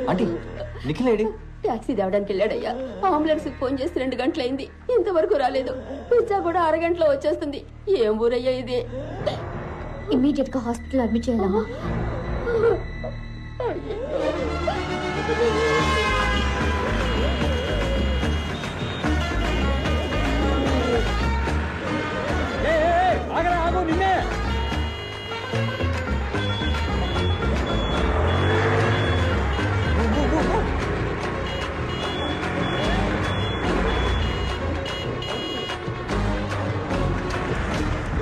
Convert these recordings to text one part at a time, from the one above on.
Aunty Nikhil AD? Taxi తేవడానికి వెళ్ళాడయ్యా. Ambulance phone చేసి 2 గంటలైంది, ఇంతవరకు రాలేదు. పిజ్జా కూడా 1 గంటలో వచ్చేస్తుంది. ఏం ఊరయ్యా ఇది? ఇమ్మీడియట్ గా హాస్పిటల్ అడ్మిట్ చేయాలమ్మా. నిన్నే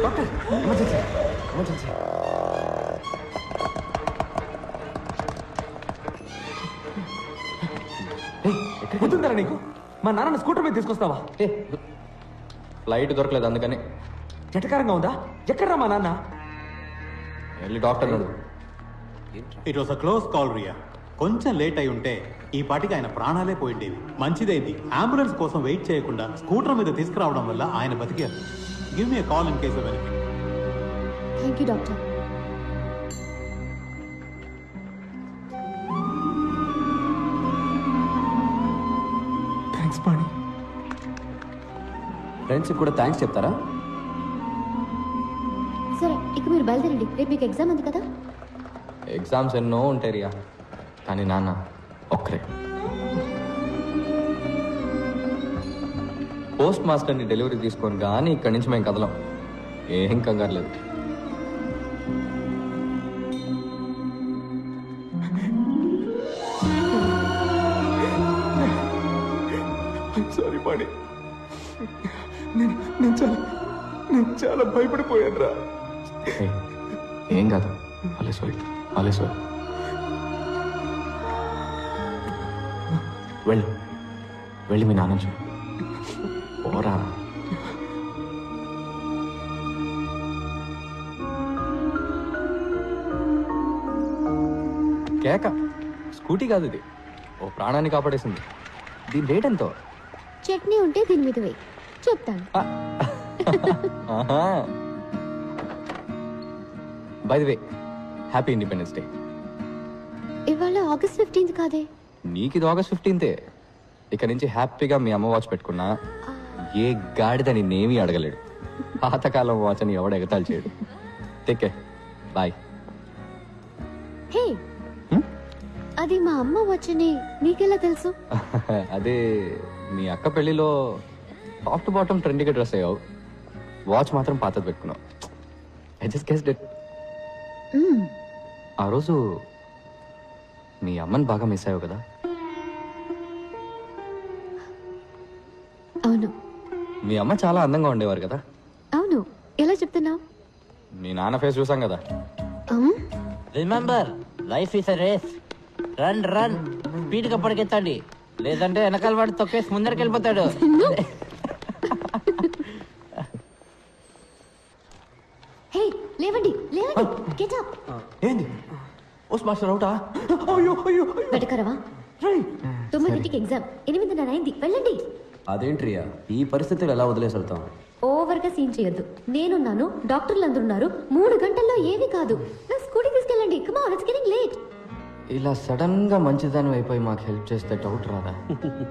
డాక్టర్, ఎమర్జెన్సీ ఎమర్జెన్సీ. గుర్తుంటారా నీకు? మా నాన్న స్కూటర్ మీద తీసుకొస్తావా? ఫ్లైట్ దొరకలేదు అందుకని. జటకారంగా ఉందా? ఎక్కడ్రా మా నాన్న? వెళ్ళి డాక్టర్ అడుగు. It was a close call రియా. కొంచెం లేట్ అయి ఉంటే ఈ పాటికి ఆయన ప్రాణాలే పోయిండేవి. మంచిదైంది అంబులెన్స్ కోసం వెయిట్ చేయకుండా స్కూటర్ మీద తీసుకురావడం వల్ల ఆయన బతికారు. Give me call in case of anything. Thank you doctor. Thanks Pani. Friends కూడా థ్యాంక్స్ చెప్తారా? సరే ఇక మీరు బయలుదేరండి, రేపు మీకు ఎగ్జామ్ ఉంది కదా. ఎగ్జామ్స్ ఎన్నో ఉంటాయి రియా, కానీ నాన్న ఒక్కరే. పోస్ట్ మాస్టర్ని డెలివరీ తీసుకొని కానీ ఇక్కడి నుంచి మేము కదలం. ఏం కంగారు లేదు. సారీ పాణి, నేను చాలా భయపడిపోయాను రా. ఏం కాదు, అలేశ్వరి అలేశ్వరి. వెళ్ళి మీ నాన్న చూడు. ఓరా. కేక స్కూటీ కాదు ఇది, ఓ ప్రాణాన్ని కాపాడేసింది. దీని రేట్ ఎంతో? చట్నీ ఉంటే దీని మీద వేయి, చెప్తాను. By the way, happy independence day. ఇవాళ August 15th కాదే? నీకు ఇది August 15th. ఇక నుంచి హ్యాపీగా మీ అమ్మ వాచ్ పెట్టుకున్నా ఏ గాడిద నిన్నేమీ అడగలేడు. పాతకాలం వాచ్ అని ఎవడు ఎగతాలు చేయడు. Take care, bye. హే, అది మా అమ్మ వచ్చని నీకెలా తెలుసు? అదే మీ అక్క పెళ్లిలో టాప్ టు బాటమ్ ట్రెండీగా డ్రెస్ అయ్యావు, వాచ్ మాత్రం పాతది పెట్టుకున్నావు. I just guessed it. ఆ రోజు మీ అమ్మని బాగా మిస్ అయ్యావు కదా? అవును. మీ అమ్మ చాలా అందంగా ఉండేవారు కదా? అవును. ఎలా చెప్తున్నావు? మీ నాన్న ఫేస్ చూసాం కదా. Remember, life is a race. Run run, speed గా పరిగెత్తండి, లేదంటే వెనకాల వాడు తొక్కేసి ముందరికి వెళ్ళిపోతాడు. హే, లేవండి లేవండి, గెట్ అప్. ఏంది? పోస్ట్ మాస్టర్ అవుటా? అయ్యో అయ్యో. బయటకరవా? 9కి ఎగ్జామ్, 8:30 అయింది, వెళ్ళండి. అదేంట్రియా, ఈ పరిస్థితులు ఎలా వదిలేసి వెళ్తాం? ఓవర్ గా సీన్ చేయొద్దు. నేనున్నాను, డాక్టర్లు అందరూ ఉన్నారు. 3 గంటల్లో ఏమీ కాదు. నా స్కూటీ తీసుకెళ్ళండి. Come on, it's getting late. ఇలా సడన్ గా మంచిదాని అయిపోయి మాకు హెల్ప్ చేస్తే డౌట్ రాదా?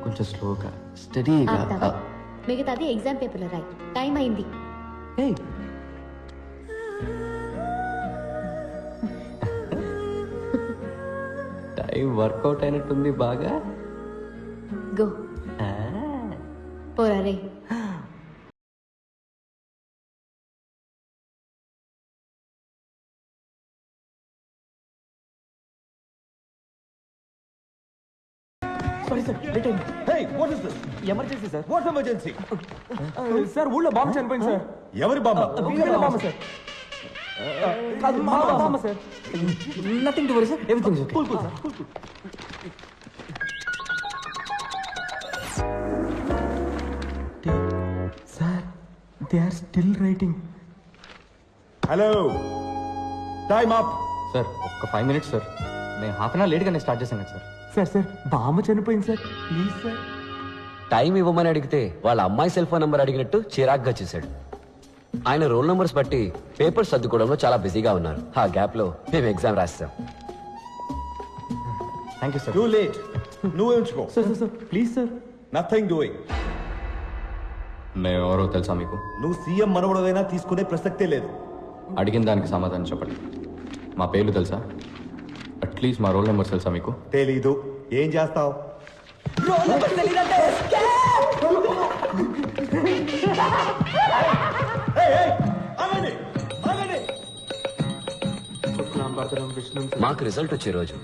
కొంచెం స్లోగా స్టడీగా. మిగతాది ఎగ్జామ్ పేపర్లో రాయి. టైం అయింది. టైం వర్కౌట్ అయినట్టుంది బాగా. గో పోరా రే. సారీ సార్, లేట్ అయింది. Hey, what is this? Emergency sir. What emergency? Sir ఊళ్ళో బాంబు చనిపోయింది సార్. ఎవరి బామ్మ? బాంబు సార్. కాదు, మా బాంబు sir. Nothing to worry sir, everything is okay. Cool sir, cool. Sir, they are still writing. Hello, time up. Sir ఒక్క 5 minutes సార్. నేను హాఫ్ అన్ అవర్ లేట్గానే స్టార్ట్ చేశాను సార్. సార్ బామ్మ చనిపోయింది సార్, ప్లీజ్ సార్. టైం ఇవ్వమని అడిగితే వాళ్ళ అమ్మాయి సెల్ ఫోన్ నంబర్ అడిగినట్టు చిరాగ్గా చేశాడు. ఆయన రోల్ నంబర్స్ బట్టి పేపర్స్ సర్దుకోవడంలో చాలా బిజీగా ఉన్నారు. ఆ గ్యాప్ లో మేము ఎగ్జామ్ రాస్తాం. Thank you sir. Too late. నువ్వే ఉంచుకో. Sir please sir. Nothing doing. మేము ఎవరో తెలుసా మీకు? నువ్వు సీఎం మనవడదైనా తీసుకునే ప్రసక్తే లేదు. అడిగిన దానికి సమాధానం చెప్పండి. మా పేర్లు తెలుసా? అట్లీస్ట్ మా రోల్ నెంబర్స్ తెలుసా మీకు? తెలీదు. ఏం చేస్తావు? మాకు రిజల్ట్ వచ్చే రోజు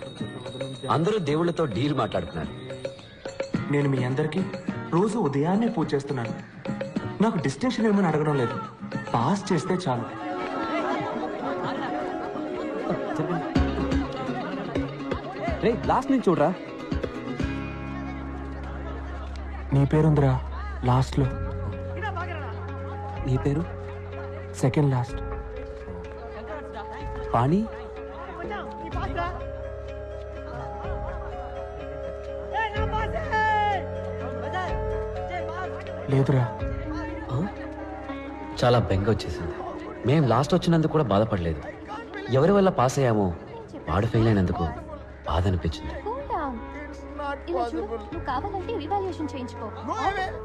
అందరూ దేవుళ్ళతో డీల్ మాట్లాడుతున్నారు. నేను మీ అందరికి రోజు ఉదయాన్నే పూజ చేస్తున్నాను. నాకు డిస్టింక్షన్ ఏమని అడగడం లేదు, పాస్ చేస్తే చాలు. రే లాస్ట్ నుంచి చూడరా. నీ పేరుందిరా లాస్ట్ లో. నీ పేరు? Second last. పాణి. లేదురా. చాలా బెంగ వచ్చేసింది. మేం లాస్ట్ వచ్చినందుకు కూడా బాధపడలేదు. ఎవరి వల్ల పాస్ అయ్యామో వాడు ఫెయిల్ అయినందుకు బాధ అనిపించింది. Cool down. ఇలా చూడు, నువ్వు కావాలంటే రివాల్యూషన్ చేయించుకో.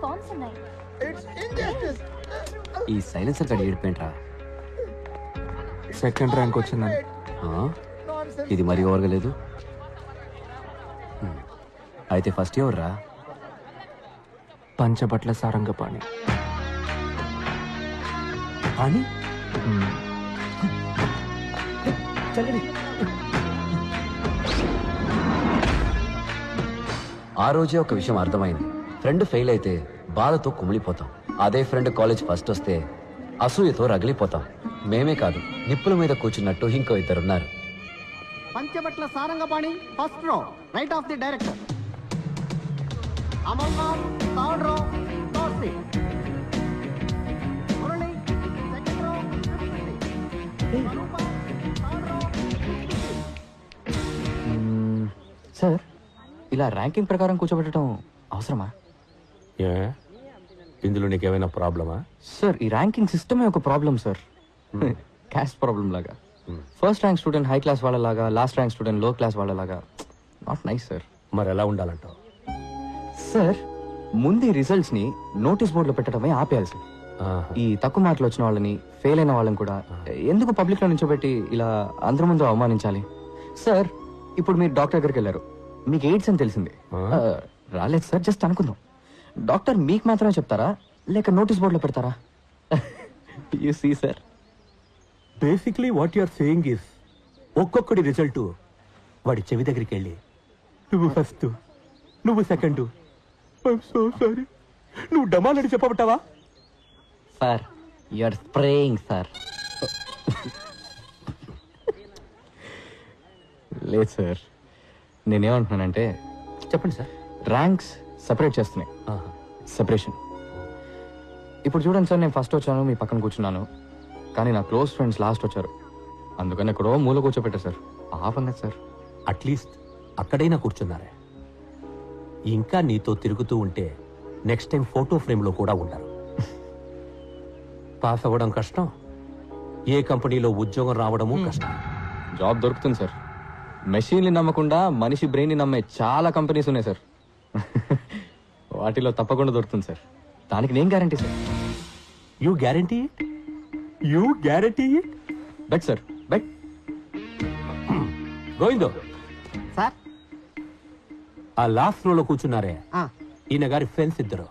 ఫార్మ్స్ ఉన్నాయి. ఈ సైలెన్సర్ గడి ఏడిపోయింట్రా. సెకండ్ ర్యాంక్ వచ్చిందని. ఇది మరీ ఓవర్గా లేదు. అయితే ఫస్ట్ ఎవరు రా? పంచబట్ల సారంగపాణి. పాణి? ఆ రోజే ఒక విషయం అర్థమైంది. ఫ్రెండ్ ఫెయిల్ అయితే బాధతో కుమిలిపోతాం. అదే ఫ్రెండ్ కాలేజ్ ఫస్ట్ వస్తే అసూయతో రగిలిపోతాం. మేమే కాదు, నిప్పుల మీద కూర్చున్నట్టు ఇంకో ఇద్దరున్నారు. Panchabatla Sarangapani first row, right of the director. Amalnath third row, third seat. Murali second row, sir, ఇలా ర్యాంకింగ్ ప్రకారం కూర్చోబెట్టడం అవసరమా? ఇందులో నీకేమైనా ప్రాబ్లమా? సార్, ఈ ర్యాంకింగ్ సిస్టమే ఒక ప్రాబ్లం సార్. క్యాస్ట్ ప్రాబ్లం లాగా. First rank student high class వాళ్ళలాగా, లాస్ట్ ర్యాంక్ స్టూడెంట్ లో క్లాస్ వాళ్ళలాగా. Not nice sir. మరి ఎలా ఉండాలంటావు? సార్, ముందు ఈ రిజల్ట్స్ ని నోటీస్ బోర్డులో పెట్టడమే ఆపేయాలి సార్. ఈ తక్కువ మార్కులు వచ్చిన వాళ్ళని, ఫెయిల్ అయిన వాళ్ళని కూడా ఎందుకు పబ్లిక్ లో నిల్చోబెట్టి ఇలా అందరి ముందు అవమానించాలి? సార్, ఇప్పుడు మీరు డాక్టర్ దగ్గరికి వెళ్ళారు, మీకు ఎయిడ్స్ అని తెలిసింది. రాలేదు సార్, జస్ట్ అనుకుందాం. డాక్టర్ మీకు మాత్రమే చెప్తారా, లేక నోటీస్ బోర్డులో పెడతారా? You see sir, basically what you are saying is, ఒక్కొక్కడి రిజల్ట్ వాడి చెవి దగ్గరికి వెళ్ళి నువ్వు ఫస్ట్, నువ్వు సెకండ్, ఐఎమ్ సో సారీ, నువ్వు డమాలని చెప్పబట్టావా? Sir, you are spraying sir. లేదు సార్, నేనేమంటున్నానంటే, చెప్పండి సార్. ర్యాంక్స్ సెపరేట్ చేస్తున్నాయి. సెపరేషన్. ఇప్పుడు చూడండి సార్, నేను ఫస్ట్ వచ్చాను, మీ పక్కన కూర్చున్నాను, కానీ నా క్లోజ్ ఫ్రెండ్స్ లాస్ట్ వచ్చారు. అందుకని ఎక్కడో మూల కూర్చోపెట్టారు సార్. పాపంగా సార్. అట్లీస్ట్ అక్కడైనా కూర్చున్నారే. ఇంకా నీతో తిరుగుతూ ఉంటే నెక్స్ట్ టైం ఫోటో ఫ్రేమ్ లో కూడా ఉండరు. పాస్ అవ్వడం కష్టం, ఏ కంపెనీలో ఉద్యోగం రావడము కష్టం. జాబ్ దొరుకుతుంది సార్. మెషిన్ని నమ్మకుండా మనిషి బ్రెయిన్ ని నమ్మే చాలా కంపెనీస్ ఉన్నాయి సార్. వాటిలో తప్పకుండా దొరుకుతుంది సార్. దానికి నేను guarantee sir. You guarantee it? You guarantee it? Bet sir, bet. గోవిందో సార్. ఆ లాస్ట్ రోలో కూర్చున్నారే, ఈయన గారి ఫ్రెండ్స్ ఇద్దరు.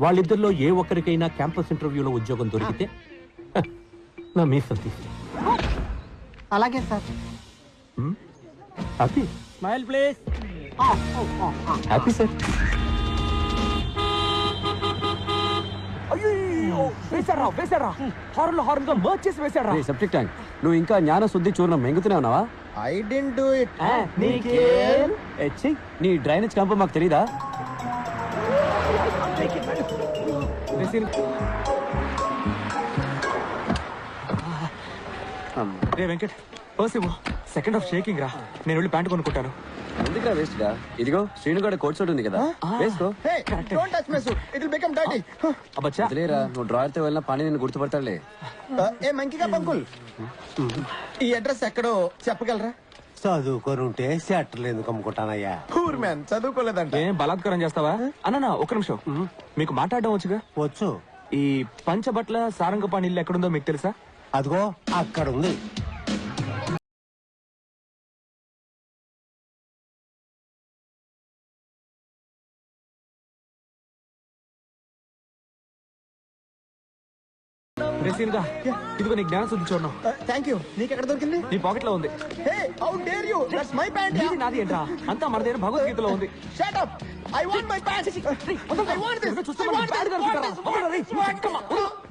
వాళ్ళిద్దరిలో ఏ ఒక్కరికైనా క్యాంపస్ ఇంటర్వ్యూలో ఉద్యోగం దొరికితే నా మీసం తీసి. అలాగే sir. Happy smile please. Happy sir. వేసారా హార్న్ లో హార్న్ గా మర్చ్ చేసి వేసారా? సెప్టిక్ ట్యాంక్, నువ్వు ఇంకా జ్ఞాన శుద్ధి చూర్ణం మెంగుతూనే ఉన్నావా? I didn't do it. నీ డ్రైనేజ్ క్యాంప్ మాకు తెలీదా? రే వెంకట్, పర్స్ ఇవ్వు. సెకండ్ హాఫ్ షేకింగ్ రా, నేను వెళ్ళి ప్యాంట్ కొనుక్కుంటాను. ఎందుకురా వేస్ట్ గా? ఇదిగో శ్రీనుగాడ కోట్ సూట్ ఉంది కదా, వేసుకో. Hey, don't touch my suit, it will become dirty. అబ్బచ్చా, వదిలేరా, నువ్వు డ్రాయర్ తో వెళ్ళినా పని నేను గుర్తుపడతాడులే. ఏ మంకిగా పంకుల్, ఈ అడ్రస్ ఎక్కడో చెప్పగలరా? చదువుకొని ఉంటే సెట్లు ఎందుకు అమ్ముకుంటానయ్యా? చదువుకోలేదంటే ఏం బలాత్కారం చేస్తావా? అన్న ఒక నిమిషం, మీకు మాట్లాడడం వచ్చుగా? వచ్చు. ఈ పంచబట్ల సారంగపాణి ఇల్లు ఎక్కడుందో మీకు తెలుసా? అదిగో అక్కడ ఉంది. రేసీన్గా, ఇదిగో నీ జ్ఞాన శుద్ధి చూడడం. Thank you. నీకెక్కడ దొరికింది? నీ పాకెట్ లో ఉంది. Hey, how dare you? That's my pant. నీది నాది ఏంట్రా? అంతా మన దగ్గర భగవద్గీతలో ఉంది. Shut up. I want my pant. I want this. చూస్తే మనం బ్యాడ్ గా అనుకుంటారా? అవునా రేయ్? Come on.